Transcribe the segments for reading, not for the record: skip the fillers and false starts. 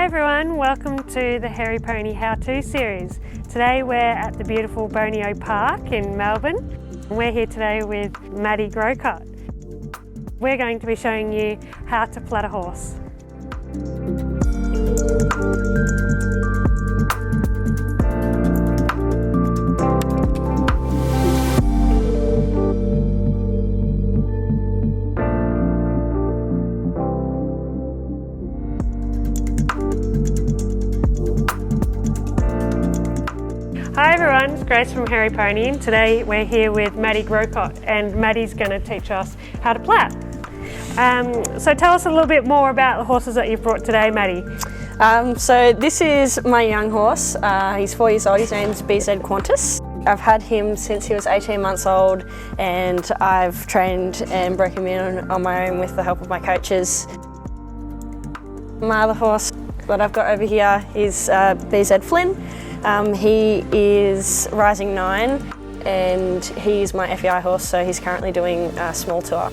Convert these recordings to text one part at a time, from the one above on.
Hi everyone, welcome to the Hairy Pony How-To series. Today we're at the beautiful Bonio Park in Melbourne. We're here today with Maddie Grocott. We're going to be showing you how to plait a horse. Hi everyone, it's Grace from Hairy Pony, and today we're here with Maddie Grocott, and Maddie's going to teach us how to plait. So tell us a little bit more about the horses that you've brought today, Maddie. So this is my young horse. He's 4 years old. His name's BZ Qantas. I've had him since he was 18 months old, and I've trained and broke him in on my own with the help of my coaches. My other horse that I've got over here is BZ Flynn. He is Rising 9 and he's my FEI horse, so he's currently doing a small tour.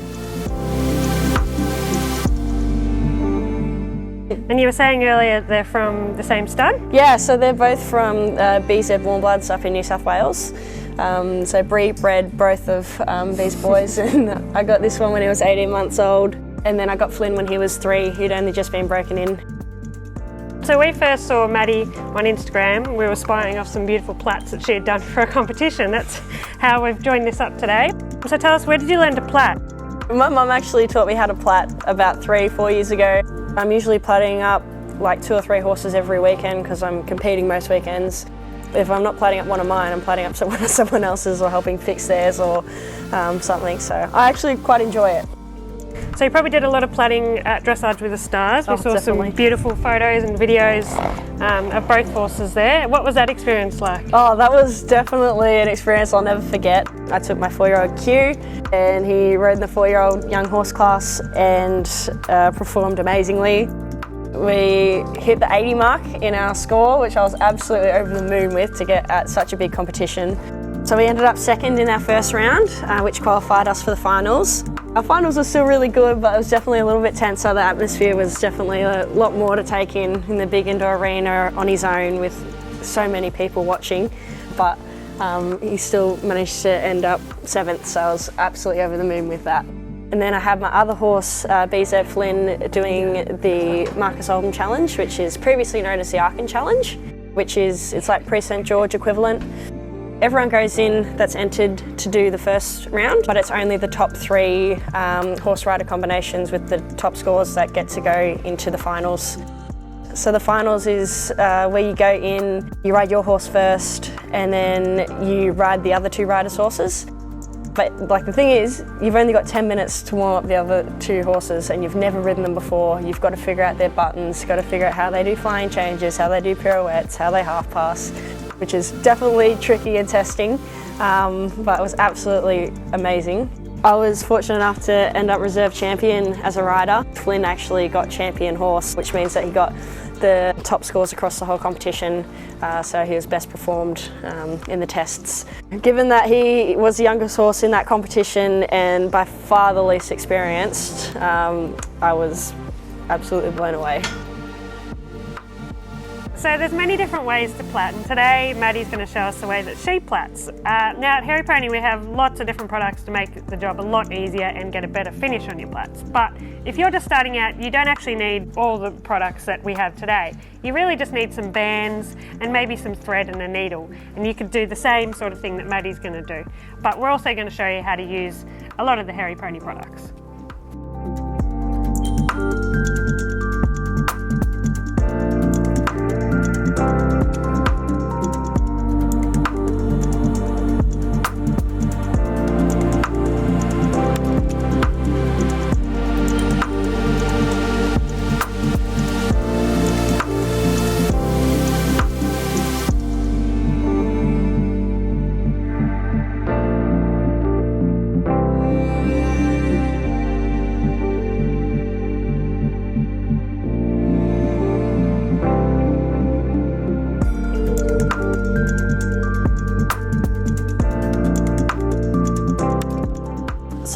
And you were saying earlier they're from the same stud? Yeah, so they're both from BZ Warmbloods up in New South Wales. So Bree bred both of these boys, and I got this one when he was 18 months old, and then I got Flynn when he was 3. He'd only just been broken in. So we first saw Maddie on Instagram. We were spying off some beautiful plaits that she had done for a competition. That's how we've joined this up today. So tell us, where did you learn to plait? My mum actually taught me how to plait about 3-4 years ago. I'm usually plaiting up like 2 or 3 horses every weekend because I'm competing most weekends. If I'm not plaiting up one of mine, I'm plaiting up someone else's or helping fix theirs or something. So I actually quite enjoy it. So you probably did a lot of plaiting at Dressage with the Stars. We saw definitely. some beautiful photos and videos of both horses there. What was that experience like? Oh, that was definitely an experience I'll never forget. I took my 4-year-old Q, and he rode in the 4-year-old young horse class and performed amazingly. We hit the 80 mark in our score, which I was absolutely over the moon with to get at such a big competition. So we ended up second in our first round, which qualified us for the finals. Our finals were still really good, but it was definitely a little bit tenser. The atmosphere was definitely a lot more to take in the big indoor arena on his own with so many people watching. But he still managed to end up 7th, so I was absolutely over the moon with that. And then I had my other horse, BZ Flynn, doing the Marcus Oldham Challenge, which is previously known as the Arkin Challenge, it's like pre-St George equivalent. Everyone goes in that's entered to do the first round, but it's only the top 3 horse rider combinations with the top scores that get to go into the finals. So the finals is where you go in, you ride your horse first, and then you ride the other 2 riders' horses. But like the thing is, you've only got 10 minutes to warm up the other 2 horses, and you've never ridden them before. You've got to figure out their buttons, you've got to figure out how they do flying changes, how they do pirouettes, how they half pass, which is definitely tricky and testing, but it was absolutely amazing. I was fortunate enough to end up reserve champion as a rider. Flynn actually got champion horse, which means that he got the top scores across the whole competition, so he was best performed in the tests. Given that he was the youngest horse in that competition and by far the least experienced, I was absolutely blown away. So there's many different ways to plait, and today Maddie's going to show us the way that she plaits. Now at Hairy Pony we have lots of different products to make the job a lot easier and get a better finish on your plaits. But if you're just starting out, you don't actually need all the products that we have today. You really just need some bands and maybe some thread and a needle, and you could do the same sort of thing that Maddie's going to do. But we're also going to show you how to use a lot of the Hairy Pony products.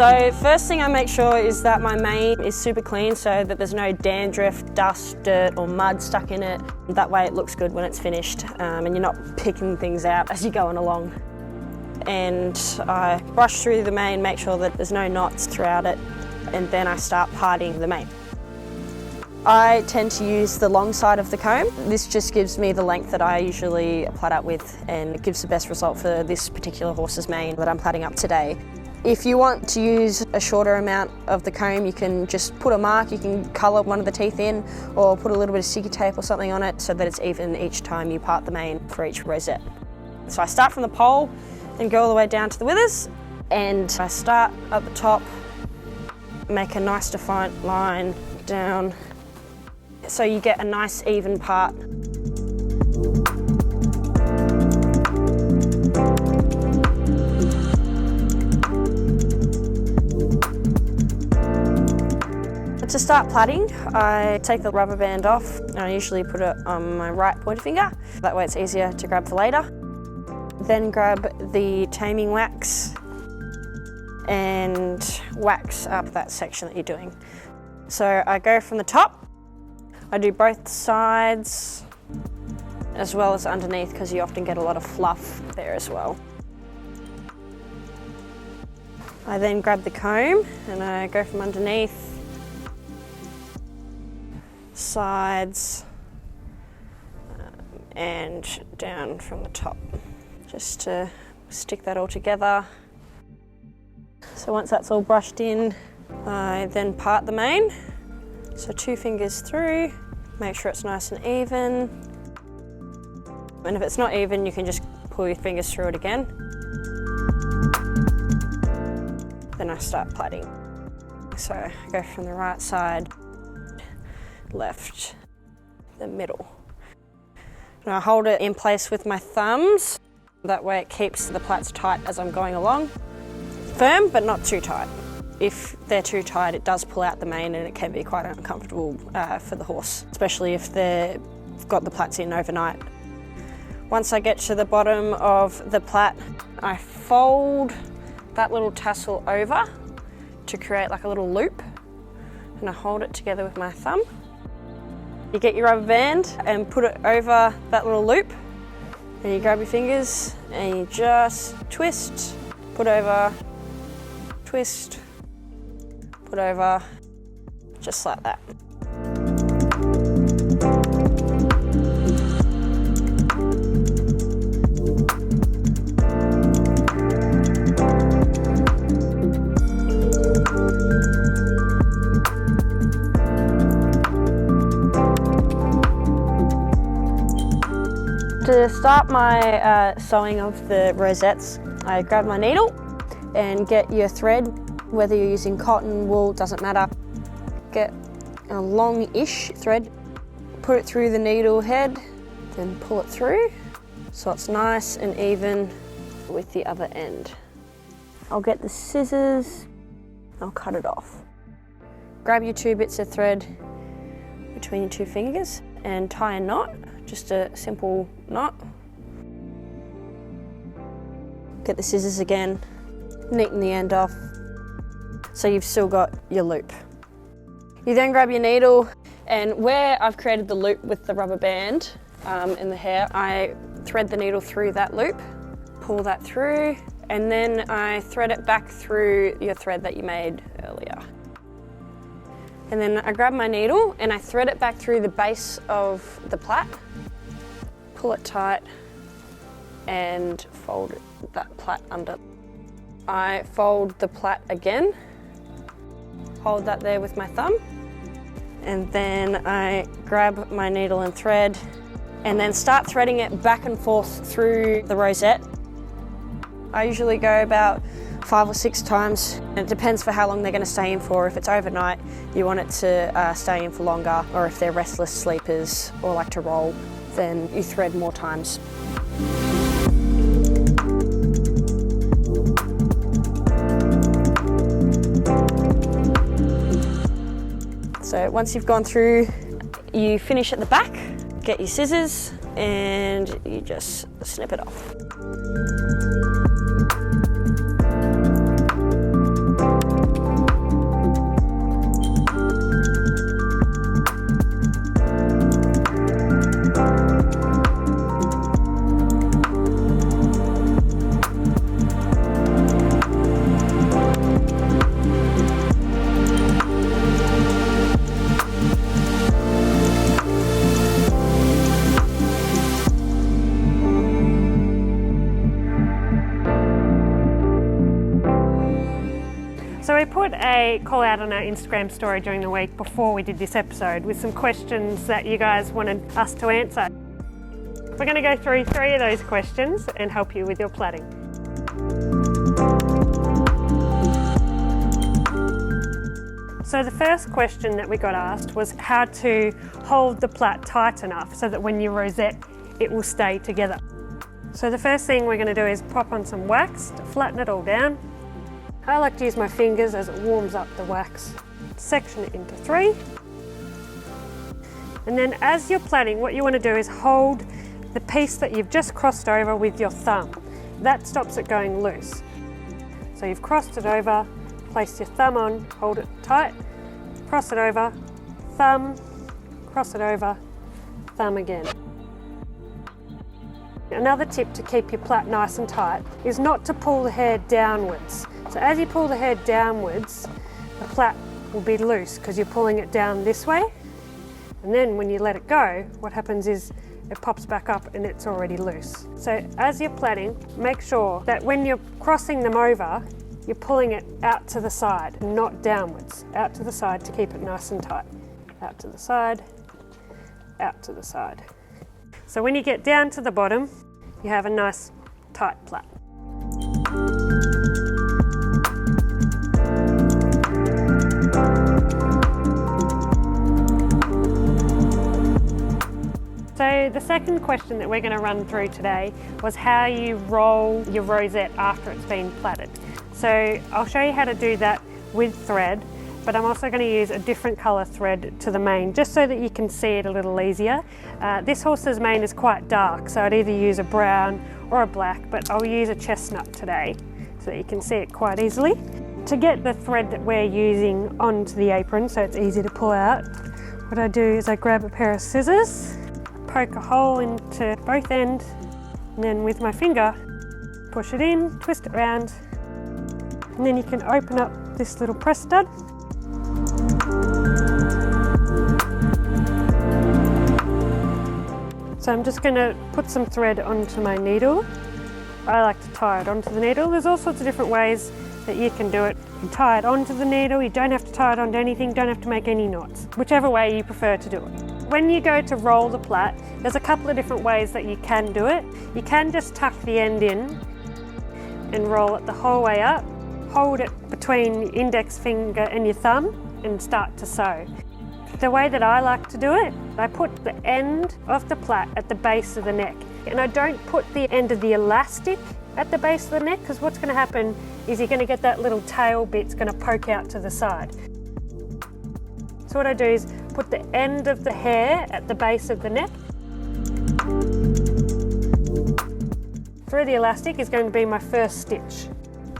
So first thing I make sure is that my mane is super clean so that there's no dandruff, dust, dirt or mud stuck in it. That way it looks good when it's finished and you're not picking things out as you're going along. And I brush through the mane, make sure that there's no knots throughout it, and then I start parting the mane. I tend to use the long side of the comb. This just gives me the length that I usually plait up with, and it gives the best result for this particular horse's mane that I'm plaiting up today. If you want to use a shorter amount of the comb, you can just put a mark, you can colour one of the teeth in, or put a little bit of sticky tape or something on it so that it's even each time you part the mane for each rosette. So I start from the pole and go all the way down to the withers, and I start at the top, make a nice defined line down so you get a nice even part. To start plaiting, I take the rubber band off and I usually put it on my right pointer finger. That way it's easier to grab for later. Then grab the taming wax and wax up that section that you're doing. So I go from the top, I do both sides as well as underneath because you often get a lot of fluff there as well. I then grab the comb and I go from underneath, sides and down from the top, just to stick that all together. So once that's all brushed in, I then part the mane. So 2 fingers through, make sure it's nice and even. And if it's not even, you can just pull your fingers through it again. Then I start plaiting. So I go from the right side, left, the middle. And I hold it in place with my thumbs. That way it keeps the plaits tight as I'm going along. Firm, but not too tight. If they're too tight, it does pull out the mane and it can be quite uncomfortable for the horse, especially if they've got the plaits in overnight. Once I get to the bottom of the plait, I fold that little tassel over to create like a little loop, and I hold it together with my thumb. You get your rubber band and put it over that little loop, and you grab your fingers and you just twist, put over, twist, put over, just like that. To start my sewing of the rosettes, I grab my needle and get your thread, whether you're using cotton, wool, doesn't matter. Get a long-ish thread, put it through the needle head, then pull it through so it's nice and even with the other end. I'll get the scissors, I'll cut it off. Grab your 2 bits of thread between your 2 fingers and tie a knot. Just a simple knot. Get the scissors again, neaten the end off, so you've still got your loop. You then grab your needle, and where I've created the loop with the rubber band in the hair, I thread the needle through that loop, pull that through, and then I thread it back through your thread that you made earlier. And then I grab my needle and I thread it back through the base of the plait, pull it tight and fold that plait under. I fold the plait again, hold that there with my thumb, and then I grab my needle and thread and then start threading it back and forth through the rosette. I usually go about 5 or 6 times. It depends for how long they're going to stay in for. If it's overnight, you want it to stay in for longer, or if they're restless sleepers or like to roll, then you thread more times. So once you've gone through, you finish at the back, get your scissors, and you just snip it off. put a call out on our Instagram story during the week before we did this episode with some questions that you guys wanted us to answer. We're going to go through 3 of those questions and help you with your plaiting. So the first question that we got asked was how to hold the plait tight enough so that when you rosette, it will stay together. So the first thing we're going to do is pop on some wax to flatten it all down. I like to use my fingers as it warms up the wax. Section it into 3. And then as you're plaiting, what you want to do is hold the piece that you've just crossed over with your thumb. That stops it going loose. So you've crossed it over, place your thumb on, hold it tight, cross it over, thumb, cross it over, thumb again. Another tip to keep your plait nice and tight is not to pull the hair downwards. So as you pull the hair downwards, the plait will be loose because you're pulling it down this way. And then when you let it go, what happens is it pops back up and it's already loose. So as you're plaiting, make sure that when you're crossing them over, you're pulling it out to the side, not downwards. Out to the side to keep it nice and tight. Out to the side, out to the side. So when you get down to the bottom, you have a nice tight plait. So the second question that we're going to run through today was how you roll your rosette after it's been plaited. So I'll show you how to do that with thread, but I'm also going to use a different colour thread to the mane just so that you can see it a little easier. This horse's mane is quite dark, so I'd either use a brown or a black, but I'll use a chestnut today so that you can see it quite easily. To get the thread that we're using onto the apron so it's easy to pull out, what I do is I grab a pair of scissors, poke a hole into both ends, and then with my finger push it in, twist it around, and then you can open up this little press stud. So I'm just going to put some thread onto my needle. I like to tie it onto the needle. There's all sorts of different ways that you can do it. You can tie it onto the needle, you don't have to tie it onto anything, don't have to make any knots, whichever way you prefer to do it. When you go to roll the plait, there's a couple of different ways that you can do it. You can just tuck the end in and roll it the whole way up. Hold it between your index finger and your thumb and start to sew. The way that I like to do it, I put the end of the plait at the base of the neck. And I don't put the end of the elastic at the base of the neck, because what's going to happen is you're going to get that little tail bit's going to poke out to the side. So what I do is put the end of the hair at the base of the neck. Through the elastic is going to be my first stitch.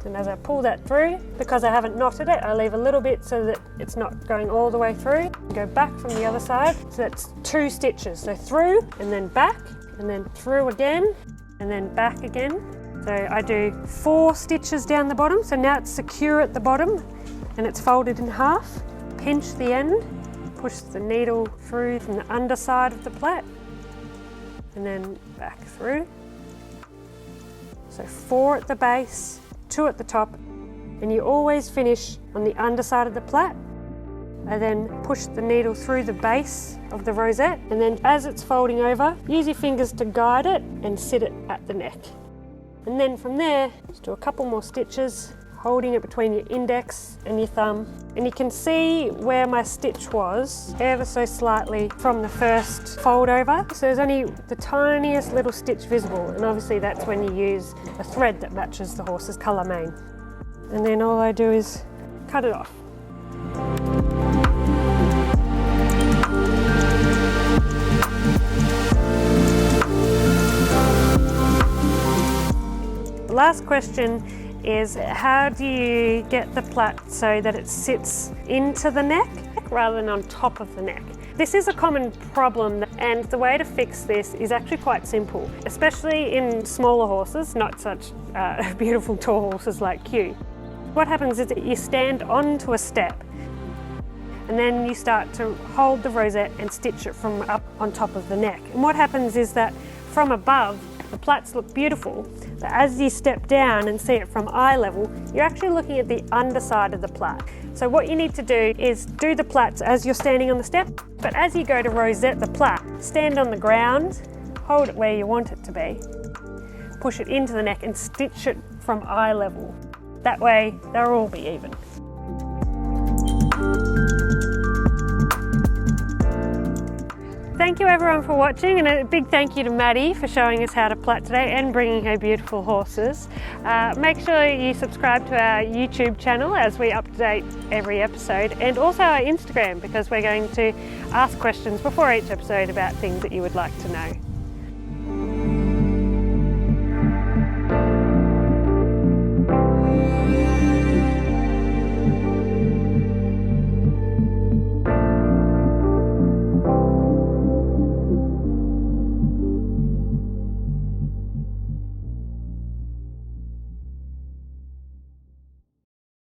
And as I pull that through, because I haven't knotted it, I leave a little bit so that it's not going all the way through. Go back from the other side, so that's 2 stitches. So through and then back, and then through again, and then back again. So I do 4 stitches down the bottom, so now it's secure at the bottom and it's folded in half. Pinch the end, push the needle through from the underside of the plait, and then back through. So 4 at the base, 2 at the top, and you always finish on the underside of the plait. I then push the needle through the base of the rosette, and then as it's folding over, use your fingers to guide it and sit it at the neck. And then from there, just do a couple more stitches, holding it between your index and your thumb. And you can see where my stitch was ever so slightly from the first fold over. So there's only the tiniest little stitch visible, and obviously that's when you use a thread that matches the horse's colour mane. And then all I do is cut it off. The last question is, how do you get the plait so that it sits into the neck rather than on top of the neck? This is a common problem, and the way to fix this is actually quite simple, especially in smaller horses, not such beautiful tall horses like Q. What happens is that you stand onto a step and then you start to hold the rosette and stitch it from up on top of the neck. And what happens is that from above, the plaits look beautiful, but as you step down and see it from eye level, you're actually looking at the underside of the plait. So what you need to do is do the plaits as you're standing on the step, but as you go to rosette the plait, stand on the ground, hold it where you want it to be, push it into the neck and stitch it from eye level. That way they'll all be even. Thank you everyone for watching, and a big thank you to Maddie for showing us how to plait today and bringing her beautiful horses. Make sure you subscribe to our YouTube channel as we update every episode, and also our Instagram, because we're going to ask questions before each episode about things that you would like to know.